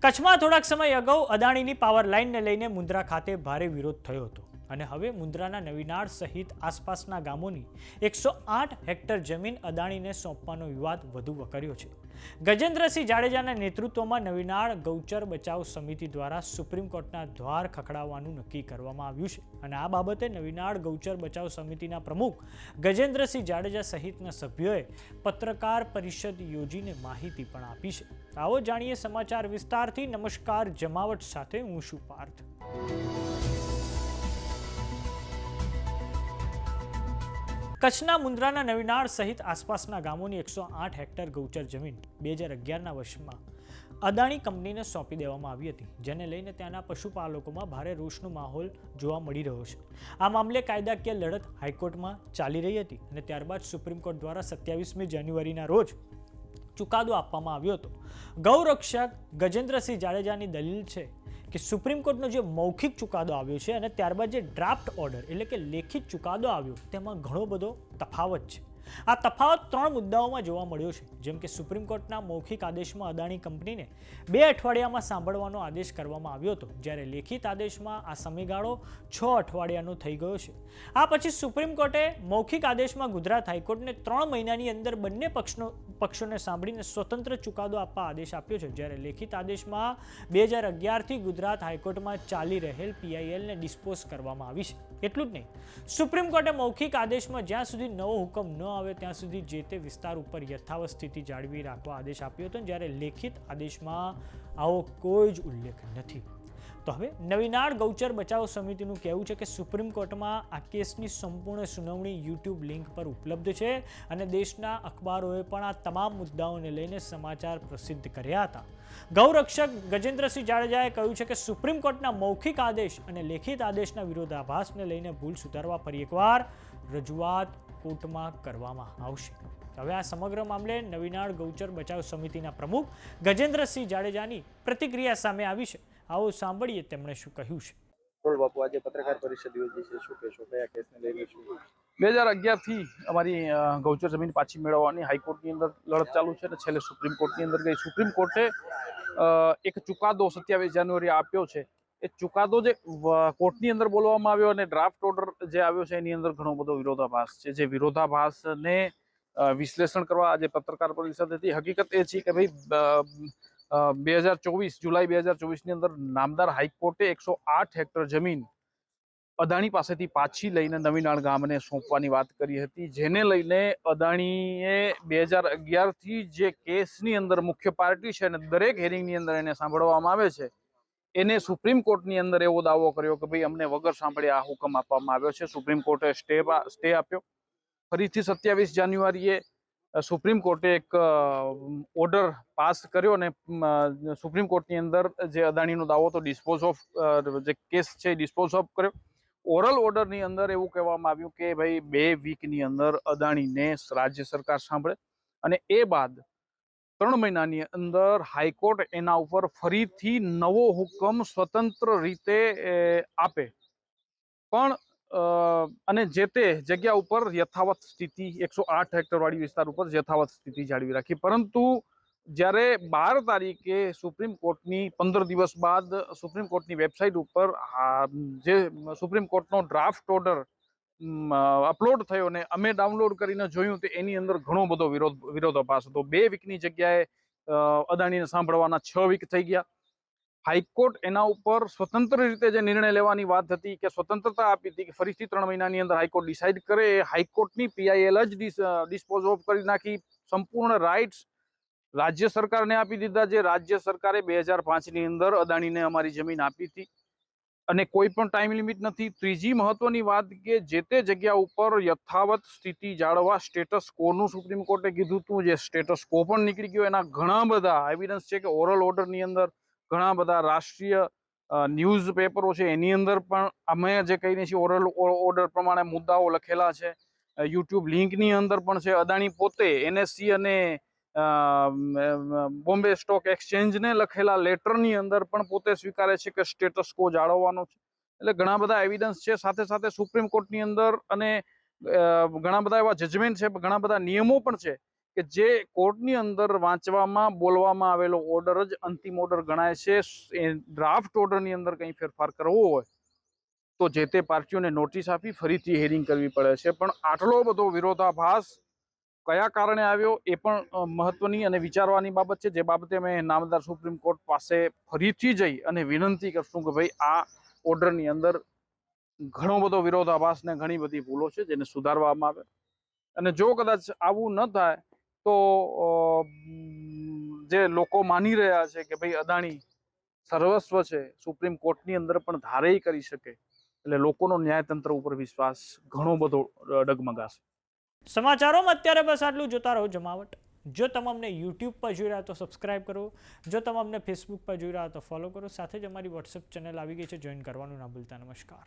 કચ્છમાં થોડાક સમય અગાઉ અદાણીની પાવર લાઇનને લઈને મુન્દ્રા ખાતે ભારે વિરોધ થયો હતો અને હવે મુન્દ્રાના નવીનાળ સહિત આસપાસના ગામોની 108 હેક્ટર જમીન અદાણીને સોંપવાનો વિવાદ વધુ વકર્યો છે. ગજેન્દ્રસિંહ જાડેજાના નેતૃત્વમાં નવીનાળ ગૌચર બચાવ સમિતિ દ્વારા સુપ્રીમ કોર્ટના દ્વાર ખખડાવવાનું નક્કી કરવામાં આવ્યું છે અને આ બાબતે નવીનાળ ગૌચર બચાવ સમિતિના પ્રમુખ ગજેન્દ્રસિંહ જાડેજા સહિતના સભ્યોએ પત્રકાર પરિષદ યોજીને માહિતી પણ આપી છે. આવો જાણીએ સમાચાર વિસ્તારથી. નમસ્કાર, જમાવટ સાથે હું છું પાર્થ. કચ્છના મુન્દ્રાના નવીનાળ સહિત આસપાસના ગામોની 108 હેક્ટર ગૌચર જમીન 2011ના વર્ષમાં અદાણી કંપનીને સોંપી દેવામાં આવી હતી, જેને લઈને ત્યાંના પશુપાલકોમાં ભારે રોષનો માહોલ જોવા મળી રહ્યો છે. આ મામલે કાયદાકીય લડત હાઈકોર્ટમાં ચાલી રહી હતી અને ત્યારબાદ સુપ્રીમ કોર્ટ દ્વારા 27મી જાન્યુઆરીના રોજ ચુકાદો આપવામાં આવ્યો હતો. ગૌરક્ષક ગજેન્દ્રસિંહ જાડેજાની દલીલ છે કે સુપ્રીમ કોર્ટનો જે મૌખિક ચુકાદો આવ્યો છે અને ત્યારબાદ જે ડ્રાફ્ટ ઓર્ડર એટલે કે લેખિત ચુકાદો આવ્યો તેમાં ઘણો બધો તફાવત છે. આ તફાવત 3 મુદ્દાઓમાં જોવા મળ્યો છે, જેમ કે સુપ્રીમ કોર્ટના મૌખિક આદેશમાં અદાણી કંપનીને 2 અઠવાડિયામાં સાંભળવાનો આદેશ કરવામાં આવ્યો હતો, જ્યારે લેખિત આદેશમાં આ સમયગાળો 6 અઠવાડિયાનો થઈ ગયો છે. આ પછી સુપ્રીમ કોર્ટે મૌખિક આદેશમાં ગુજરાત હાઈકોર્ટને 3 મહિનાની અંદર બંને પક્ષોને સાંભળીને સ્વતંત્ર ચુકાદો આપવા આદેશ આપ્યો છે, જ્યારે લેખિત આદેશમાં 2011થી ગુજરાત હાઈકોર્ટમાં ચાલી રહેલ પીઆઈએલને ડિસ્પોઝ કરવામાં આવી છે. એટલું જ નહીં, સુપ્રીમ કોર્ટે મૌખિક આદેશમાં જ્યાં સુધી નવો હુકમ ન આવે ત્યાં સુધી જે તે વિસ્તાર ઉપર યથાવત સ્થિતિ જાળવી રાખવા આદેશ આપ્યો હતો, જ્યારે લેખિત આદેશમાં આવો કોઈ જ ઉલ્લેખ નથી. તો હવે નવીનાળ ગૌચર બચાવ સમિતિનું કહેવું છે કે સુપ્રીમ કોર્ટમાં આ કેસની સંપૂર્ણ સુનાવણી યુટ્યુબ લિંક પર ઉપલબ્ધ છે અને દેશના અખબારોએ પણ આ તમામ મુદ્દાઓને લઈને સમાચાર પ્રસિદ્ધ કર્યા હતા. ગૌરક્ષક ગજેન્દ્રસિંહ જાડેજાએ કહ્યું છે કે સુપ્રીમ કોર્ટના મૌખિક આદેશ અને લેખિત આદેશના વિરોધાભાસને લઈને ભૂલ સુધારવા ફરી એકવાર રજૂઆત કોર્ટમાં કરવામાં આવશે. હવે આ સમગ્ર મામલે નવીનાળ ગૌચર બચાવ સમિતિના પ્રમુખ ગજેન્દ્રસિંહ જાડેજાની પ્રતિક્રિયા સામે આવી છે. આવો સાંભળીએ તેમણે શું કહ્યું છે. બોલ બાપુ, આજે પત્રકાર પરિષદ યોજી છે, શું કહેશો, કયા કેસને લઈને શું? 2011થી અમારી ગૌચર જમીન પાછી મેળવવાની હાઈકોર્ટની અંદર લડત ચાલુ છે અને છેલ્લે સુપ્રીમ કોર્ટની અંદર ગઈ. સુપ્રીમ કોર્ટે એક ચુકાદો 27 જાન્યુઆરી આપ્યો છે. એ ચુકાદો જે કોર્ટની અંદર બોલવામાં આવ્યો અને ડ્રાફ્ટ ઓર્ડર જે આવ્યો છે એની અંદર ઘણો બધો વિરોધાભાસ છે. જે વિરોધાભાસને વિશ્લેષણ કરવા આજે પત્રકાર પરિષદ હતી. હકીકત એ છે કે ભાઈ 2024 જુલાઈ 2024ની અંદર નામદાર હાઈકોર્ટે 108 હેક્ટર જમીન અદાણી પાસેથી પાછી લઈને નવીનાળ ગામને સોંપવાની વાત કરી હતી, જેને લઈને અદાણીએ 2011થી જે કેસની અંદર મુખ્ય પાર્ટી છે અને દરેક હેરિંગની અંદર એને સાંભળવામાં આવે છે, એને સુપ્રીમ કોર્ટની અંદર એવો દાવો કર્યો કે ભાઈ અમને વગર સાંભળે આ હુકમ આપવામાં આવ્યો છે. સુપ્રીમ કોર્ટે સ્ટે આપ્યો. ફરીથી 27 જાન્યુઆરીએ સુપ્રીમ કોર્ટે એક ઓર્ડર પાસ કર્યો અને સુપ્રીમ કોર્ટની અંદર જે અદાણીનો દાવો તો ડિસ્પોઝ ઓફ જે કેસ છે ડિસ્પોઝ ઓફ કર્યો. ઓરલ ઓર્ડરની અંદર એવું કહેવામાં આવ્યું કે ભાઈ 2 વીકની અંદર અદાણીને રાજ્ય સરકાર સાંભળે અને એ બાદ 3 મહિનાની અંદર હાઈકોર્ટ એના ઉપર ફરીથી નવો હુકમ સ્વતંત્ર રીતે આપે, પણ અને જે તે જગ્યા ઉપર યથાવત સ્થિતિ 108 હેક્ટર વાળી વિસ્તાર ઉપર યથાવત સ્થિતિ જાળવી રાખી. પરંતુ જ્યારે 12 તારીખે સુપ્રીમ કોર્ટની 15 દિવસ બાદ સુપ્રીમ કોર્ટની વેબસાઇટ ઉપર જે સુપ્રીમ કોર્ટનો ડ્રાફ્ટ ઓર્ડર અપલોડ થયો ને અમે ડાઉનલોડ કરીને જોયું તો એની અંદર ઘણો બધો વિરોધાભાસ હતો. 2 વીકની જગ્યાએ અદાણીને સાંભળવાના 6 વીક થઈ ગયા. હાઈકોર્ટ એના ઉપર સ્વતંત્ર રીતે જે નિર્ણય લેવાની વાત હતી કે સ્વતંત્રતા આપી હતી કે ફરીથી 3 મહિનાની અંદર હાઈકોર્ટ ડિસાઇડ કરે, હાઈકોર્ટની પીઆઈએલ જ ડિસ્પોઝ ઓફ કરી નાખી. સંપૂર્ણ રાઇટ્સ રાજ્ય સરકારને આપી દીધા. જે રાજ્ય સરકારે 2005ની અંદર અદાણીને અમારી જમીન આપી હતી અને કોઈ પણ ટાઈમ લિમિટ નથી. ત્રીજી મહત્વની વાત કે જે તે જગ્યા ઉપર યથાવત સ્થિતિ જાળવવા સ્ટેટસ કોનું સુપ્રીમ કોર્ટે કીધું હતું, જે સ્ટેટસ કો પણ નીકળી ગયો. એના ઘણા બધા એવિડન્સ છે કે ઓરલ ઓર્ડરની અંદર ઘણા બધા રાષ્ટ્રીય ન્યૂઝ પેપરો છે એની અંદર પણ અમે જે કહીએ છીએ ઓરલ ઓર્ડર પ્રમાણે મુદ્દાઓ લખેલા છે. યુટ્યુબ લિંકની અંદર પણ છે. અદાણી પોતે એનએસસી અને બોમ્બે સ્ટોક એક્સચેન્જને લખેલા લેટરની અંદર પણ પોતે સ્વીકારે છે કે સ્ટેટસ કો જાળવવાનો છે. એટલે ઘણા બધા એવિડન્સ છે. સાથે સાથે સુપ્રીમ કોર્ટની અંદર અને ઘણા બધા એવા જજમેન્ટ છે, ઘણા બધા નિયમો પણ છે કે જે કોર્ટની અંદર વાંચવામાં બોલવામાં આવેલો ઓર્ડર જ અંતિમ ઓર્ડર ગણાય છે. એ ડ્રાફ્ટ ઓર્ડરની અંદર કંઈ ફેરફાર કરવો હોય તો જે તે પાર્ટીઓને નોટિસ આપી ફરીથી હિયરિંગ કરવી પડે છે. પણ આટલો બધો વિરોધાભાસ કયા કારણે આવ્યો એ પણ મહત્વની અને વિચારવાની બાબત છે, જે બાબતે અમે નામદાર સુપ્રીમ કોર્ટ પાસે ફરીથી જઈ અને વિનંતી કરશું કે ભાઈ આ ઓર્ડરની અંદર ઘણો બધો વિરોધાભાસ ને ઘણી બધી ભૂલો છે જેને સુધારવામાં આવે. અને જો કદાચ આવું ન થાય તો જે લોકો માની રહ્યા છે કે ભાઈ અદાણી સર્વસ્વ છે, સુપ્રીમ કોર્ટની અંદર પણ ધારેય કરી શકે, એટલે લોકોનો ન્યાયતંત્ર ઉપર વિશ્વાસ ઘણો બધો ડગમગાશે. સમાચારોમાં અત્યારે બસ આટલું. જોતા રહો જમાવટ. જો તમે અમને યુટ્યુબ પર જોઈ રહ્યા તો સબસ્ક્રાઇબ કરો, જો તમે અમને ફેસબુક પર જોઈ રહ્યા તો ફોલો કરો, સાથે જ અમારી વોટ્સએપ ચેનલ આવી ગઈ છે, જોઈન કરવાનું ના ભૂલતા. નમસ્કાર.